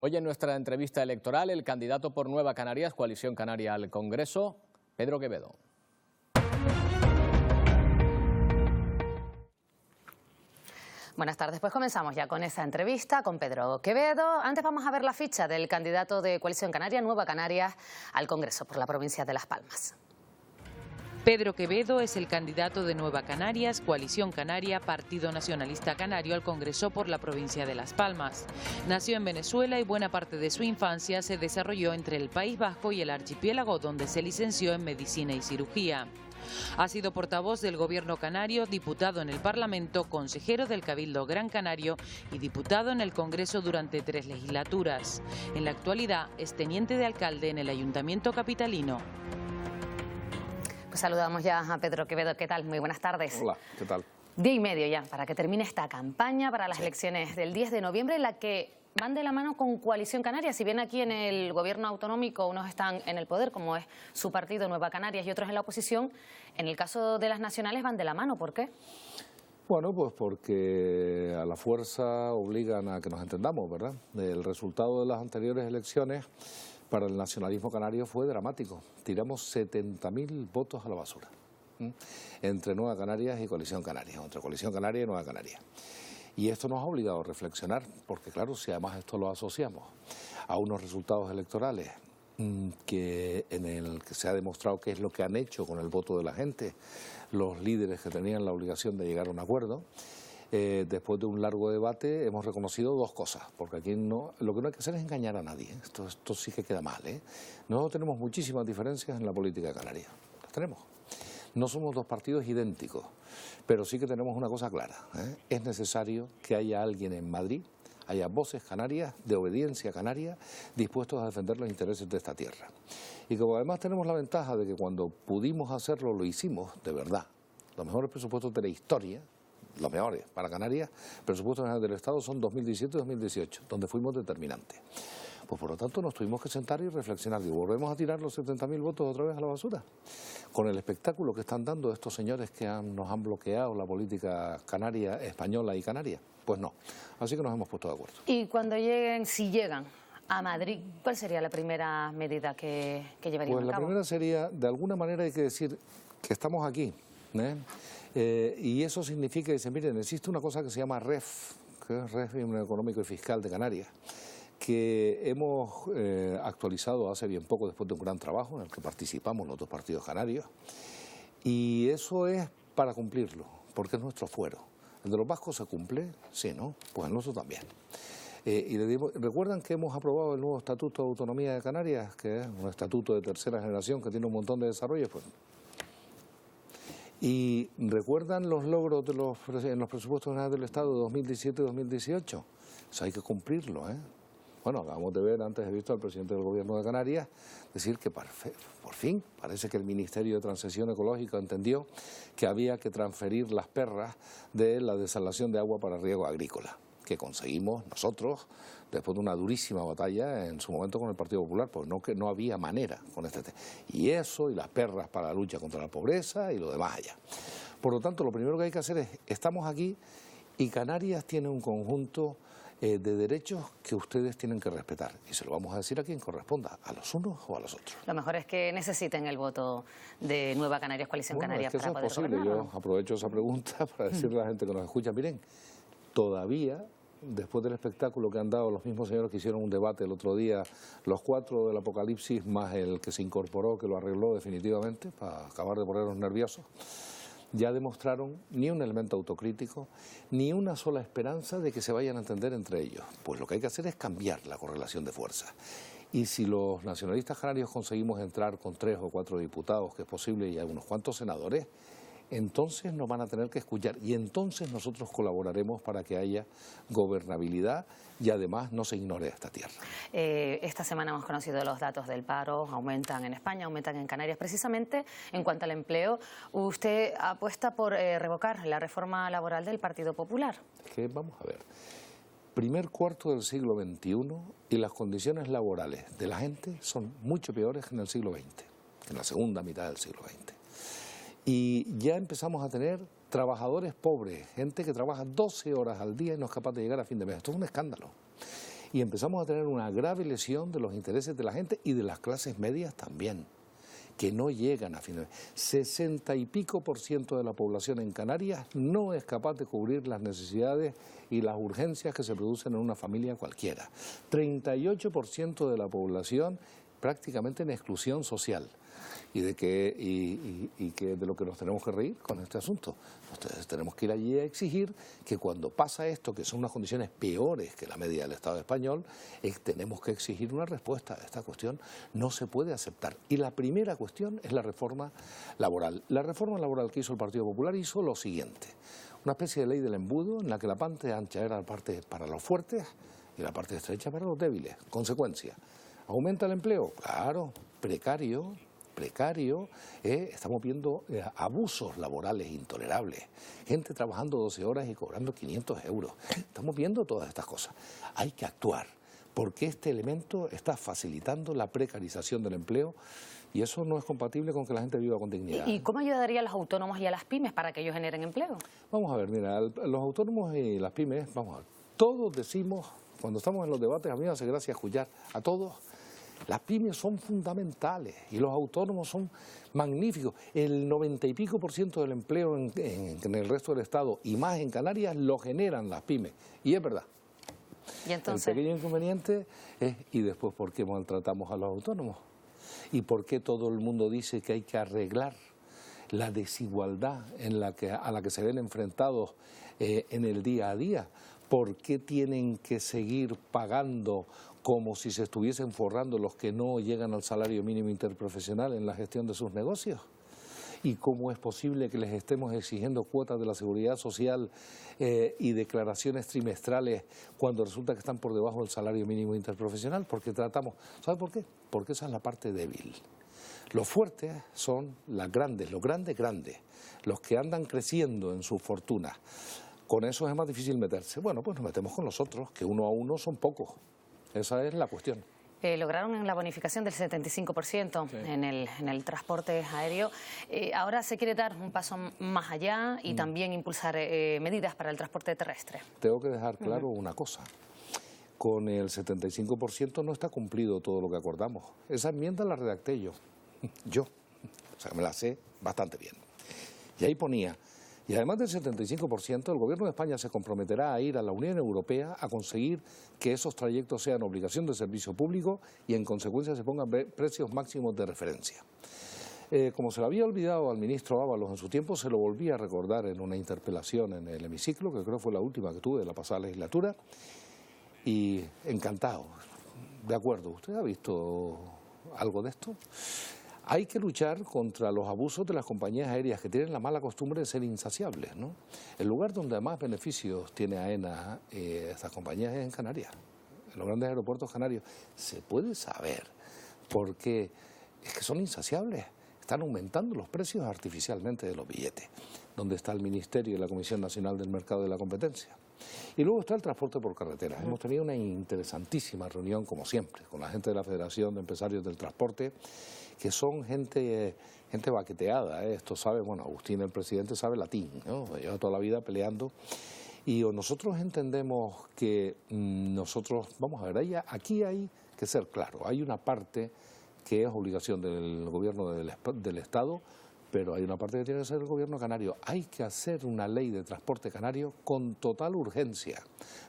Hoy en nuestra entrevista electoral, el candidato por Nueva Canarias, Coalición Canaria al Congreso, Pedro Quevedo. Buenas tardes, pues comenzamos ya con esa entrevista con Pedro Quevedo. Antes vamos a ver la ficha del candidato de Coalición Canaria, Nueva Canarias, al Congreso por la provincia de Las Palmas. Pedro Quevedo es el candidato de Nueva Canarias, Coalición Canaria, Partido Nacionalista Canario al Congreso por la provincia de Las Palmas. Nació en Venezuela y buena parte de su infancia se desarrolló entre el País Vasco y el archipiélago, donde se licenció en Medicina y Cirugía. Ha sido portavoz del Gobierno canario, diputado en el Parlamento, consejero del Cabildo Gran Canario y diputado en el Congreso durante 3 legislaturas. En la actualidad es teniente de alcalde en el Ayuntamiento capitalino. Pues saludamos ya a Pedro Quevedo. ¿Qué tal? Muy buenas tardes. Hola, ¿qué tal? Día y medio ya para que termine esta campaña para las elecciones del 10 de noviembre, en la que van de la mano con Coalición Canaria. Si bien aquí en el gobierno autonómico unos están en el poder, como es su partido Nueva Canarias, y otros en la oposición, en el caso de las nacionales van de la mano. ¿Por qué? Bueno, pues porque a la fuerza obligan a que nos entendamos, ¿verdad? El resultado de las anteriores elecciones para el nacionalismo canario fue dramático. Tiramos 70.000 votos a la basura, entre Nueva Canarias y Coalición Canaria, entre Coalición Canaria y Nueva Canarias. Y esto nos ha obligado a reflexionar, porque claro, si además esto lo asociamos a unos resultados electorales en el que se ha demostrado qué es lo que han hecho con el voto de la gente, los líderes que tenían la obligación de llegar a un acuerdo, después de un largo debate hemos reconocido dos cosas, porque aquí lo que no hay que hacer es engañar a nadie, esto sí que queda mal, Nosotros tenemos muchísimas diferencias en la política canaria, las tenemos. No somos dos partidos idénticos, pero sí que tenemos una cosa clara, es necesario que haya alguien en Madrid, haya voces canarias, de obediencia canaria, dispuestos a defender los intereses de esta tierra. Y como además tenemos la ventaja de que cuando pudimos hacerlo, lo hicimos de verdad. Los mejores presupuestos de la historia, los mejores para Canarias, presupuestos generales del Estado son 2017 y 2018, donde fuimos determinantes. Pues por lo tanto nos tuvimos que sentar y reflexionar. Digo, ¿volvemos a tirar los 70.000 votos otra vez a la basura? Con el espectáculo que están dando estos señores que nos han bloqueado la política canaria, española y canaria. Pues no. Así que nos hemos puesto de acuerdo. Y cuando lleguen, si llegan a Madrid, ¿cuál sería la primera medida que llevarían a cabo? Pues la primera sería, de alguna manera hay que decir que estamos aquí, y eso significa, dicen, miren, existe una cosa que se llama REF, que es Régimen Económico y Fiscal de Canarias, que hemos actualizado hace bien poco después de un gran trabajo en el que participamos los dos partidos canarios, y eso es para cumplirlo, porque es nuestro fuero. ¿El de los vascos se cumple? Sí, ¿no? Pues el nuestro también. Y le digo, ¿recuerdan que hemos aprobado el nuevo Estatuto de Autonomía de Canarias, que es un estatuto de tercera generación que tiene un montón de desarrollos? Pues, ¿y recuerdan los logros en los presupuestos generales del Estado de 2017 y 2018? Eso hay que cumplirlo, Bueno, acabamos de ver, antes he visto al presidente del Gobierno de Canarias decir que por fin parece que el Ministerio de Transición Ecológica entendió que había que transferir las perras de la desalación de agua para riego agrícola, que conseguimos nosotros después de una durísima batalla en su momento con el Partido Popular, pues no había manera con este tema. Y eso, y las perras para la lucha contra la pobreza y lo demás allá. Por lo tanto, lo primero que hay que hacer es, estamos aquí y Canarias tiene un conjunto de derechos que ustedes tienen que respetar. Y se lo vamos a decir a quien corresponda, a los unos o a los otros. Lo mejor es que necesiten el voto de Nueva Canarias, Coalición Canaria, es que para eso poder es posible. gobernar. Yo aprovecho esa pregunta para decirle a la gente que nos escucha, miren, todavía, después del espectáculo que han dado los mismos señores que hicieron un debate el otro día, los 4 del Apocalipsis, más el que se incorporó, que lo arregló definitivamente, para acabar de ponernos nerviosos, ya demostraron ni un elemento autocrítico, ni una sola esperanza de que se vayan a entender entre ellos. Pues lo que hay que hacer es cambiar la correlación de fuerzas. Y si los nacionalistas canarios conseguimos entrar con 3 o 4 diputados, que es posible, y unos cuantos senadores, entonces nos van a tener que escuchar y entonces nosotros colaboraremos para que haya gobernabilidad y además no se ignore esta tierra. Esta semana hemos conocido los datos del paro, aumentan en España, aumentan en Canarias. Precisamente en cuanto al empleo, usted apuesta por revocar la reforma laboral del Partido Popular. Es que vamos a ver, primer cuarto del siglo XXI y las condiciones laborales de la gente son mucho peores que en el siglo XX, que en la segunda mitad del siglo XX. Y ya empezamos a tener trabajadores pobres, gente que trabaja 12 horas al día y no es capaz de llegar a fin de mes. Esto es un escándalo. Y empezamos a tener una grave lesión de los intereses de la gente y de las clases medias también, que no llegan a fin de mes. 60 y pico % de la población en Canarias no es capaz de cubrir las necesidades y las urgencias que se producen en una familia cualquiera. 38% de la población prácticamente en exclusión social. Y de lo que nos tenemos que reír con este asunto. Entonces tenemos que ir allí a exigir que cuando pasa esto, que son unas condiciones peores que la media del Estado español, tenemos que exigir una respuesta a esta cuestión. No se puede aceptar. Y la primera cuestión es la reforma laboral. La reforma laboral que hizo el Partido Popular hizo lo siguiente: una especie de ley del embudo en la que la parte ancha era la parte para los fuertes y la parte estrecha para los débiles. Consecuencia: ¿aumenta el empleo? Claro. Precario, estamos viendo abusos laborales intolerables, gente trabajando 12 horas y cobrando 500 euros. Estamos viendo todas estas cosas. Hay que actuar, porque este elemento está facilitando la precarización del empleo y eso no es compatible con que la gente viva con dignidad. ¿Y cómo ayudaría a los autónomos y a las pymes para que ellos generen empleo? Vamos a ver, mira, los autónomos y las pymes, vamos a ver, todos decimos, cuando estamos en los debates, a mí me hace gracia escuchar a todos. Las pymes son fundamentales y los autónomos son magníficos. El 90 y pico % del empleo en el resto del Estado y más en Canarias lo generan las pymes. Y es verdad. ¿Y entonces? El pequeño inconveniente es, ¿y después por qué maltratamos a los autónomos? ¿Y por qué todo el mundo dice que hay que arreglar la desigualdad a la que se ven enfrentados en el día a día? ¿Por qué tienen que seguir pagando como si se estuviesen forrando los que no llegan al salario mínimo interprofesional en la gestión de sus negocios? ¿Y cómo es posible que les estemos exigiendo cuotas de la seguridad social y declaraciones trimestrales cuando resulta que están por debajo del salario mínimo interprofesional? Porque tratamos, ¿sabe por qué? Porque esa es la parte débil. Los fuertes son los grandes, los que andan creciendo en su fortuna. Con eso es más difícil meterse. Bueno, pues nos metemos con los otros, que uno a uno son pocos. Esa es la cuestión. Lograron la bonificación del 75% sí. en el transporte aéreo. Ahora se quiere dar un paso más allá y también impulsar medidas para el transporte terrestre. Tengo que dejar claro una cosa. Con el 75% no está cumplido todo lo que acordamos. Esa enmienda la redacté yo. O sea, me la sé bastante bien. Y ahí ponía: y además del 75%, el Gobierno de España se comprometerá a ir a la Unión Europea a conseguir que esos trayectos sean obligación de servicio público y en consecuencia se pongan precios máximos de referencia. Como se lo había olvidado al ministro Ábalos en su tiempo, se lo volví a recordar en una interpelación en el hemiciclo, que creo fue la última que tuve de la pasada legislatura, y encantado. De acuerdo, ¿usted ha visto algo de esto? Hay que luchar contra los abusos de las compañías aéreas que tienen la mala costumbre de ser insaciables, ¿no? El lugar donde más beneficios tiene AENA, estas compañías, es en Canarias, en los grandes aeropuertos canarios. Se puede saber por qué. Es que son insaciables. Están aumentando los precios artificialmente de los billetes. ¿Dónde está el Ministerio y la Comisión Nacional del Mercado de la Competencia? Y luego está el transporte por carretera. Hemos tenido una interesantísima reunión, como siempre, con la gente de la Federación de Empresarios del Transporte, que son gente baqueteada, ¿eh? Esto sabe, bueno, Agustín, el presidente, sabe latín, ¿no? Lleva toda la vida peleando. Y nosotros entendemos que vamos a ver, aquí hay que ser claro, hay una parte que es obligación del gobierno del Estado, pero hay una parte que tiene que ser el gobierno canario. Hay que hacer una ley de transporte canario con total urgencia,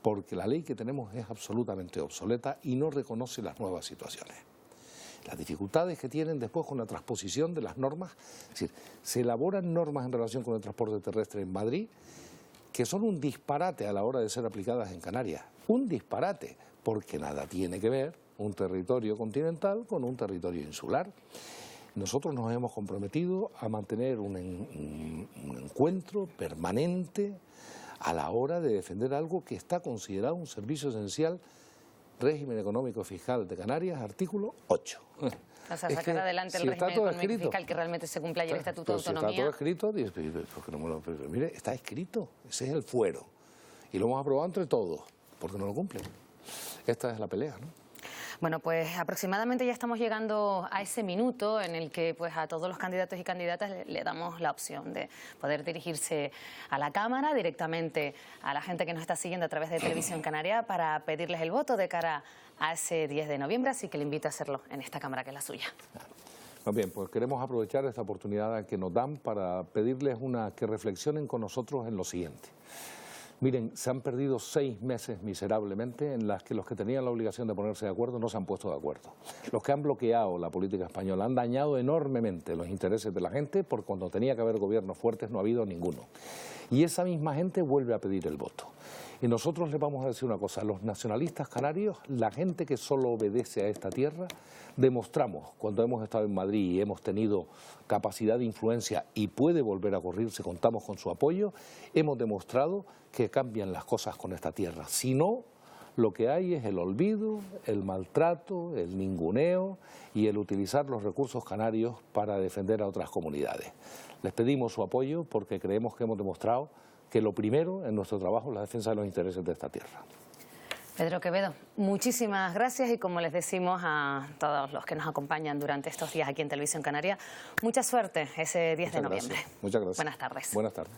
porque la ley que tenemos es absolutamente obsoleta y no reconoce las nuevas situaciones. Las dificultades que tienen después con la transposición de las normas, es decir, se elaboran normas en relación con el transporte terrestre en Madrid que son un disparate a la hora de ser aplicadas en Canarias. Un disparate, porque nada tiene que ver un territorio continental con un territorio insular. Nosotros nos hemos comprometido a mantener un encuentro permanente a la hora de defender algo que está considerado un servicio esencial. Régimen económico fiscal de Canarias, artículo 8. O sea, sacar adelante el régimen económico fiscal que realmente se cumpla y el Estatuto de Autonomía. Si está todo escrito, porque no pero mire, está escrito, ese es el fuero. Y lo hemos aprobado entre todos, porque no lo cumplen. Esta es la pelea, ¿no? Bueno, pues aproximadamente ya estamos llegando a ese minuto en el que pues a todos los candidatos y candidatas le damos la opción de poder dirigirse a la Cámara, directamente a la gente que nos está siguiendo a través de Televisión Canaria, para pedirles el voto de cara a ese 10 de noviembre, así que le invito a hacerlo en esta Cámara que es la suya. Muy bien, pues queremos aprovechar esta oportunidad que nos dan para pedirles que reflexionen con nosotros en lo siguiente. Miren, se han perdido 6 meses miserablemente en las que los que tenían la obligación de ponerse de acuerdo no se han puesto de acuerdo. Los que han bloqueado la política española han dañado enormemente los intereses de la gente, porque cuando tenía que haber gobiernos fuertes no ha habido ninguno. Y esa misma gente vuelve a pedir el voto. Y nosotros les vamos a decir una cosa: los nacionalistas canarios, la gente que solo obedece a esta tierra, demostramos cuando hemos estado en Madrid y hemos tenido capacidad de influencia y puede volver a ocurrir si contamos con su apoyo, hemos demostrado que cambian las cosas con esta tierra. Si no, lo que hay es el olvido, el maltrato, el ninguneo y el utilizar los recursos canarios para defender a otras comunidades. Les pedimos su apoyo porque creemos que hemos demostrado que lo primero en nuestro trabajo es la defensa de los intereses de esta tierra. Pedro Quevedo, muchísimas gracias, y como les decimos a todos los que nos acompañan durante estos días aquí en Televisión Canaria, mucha suerte ese 10 de noviembre. Muchas gracias. Buenas tardes. Buenas tardes.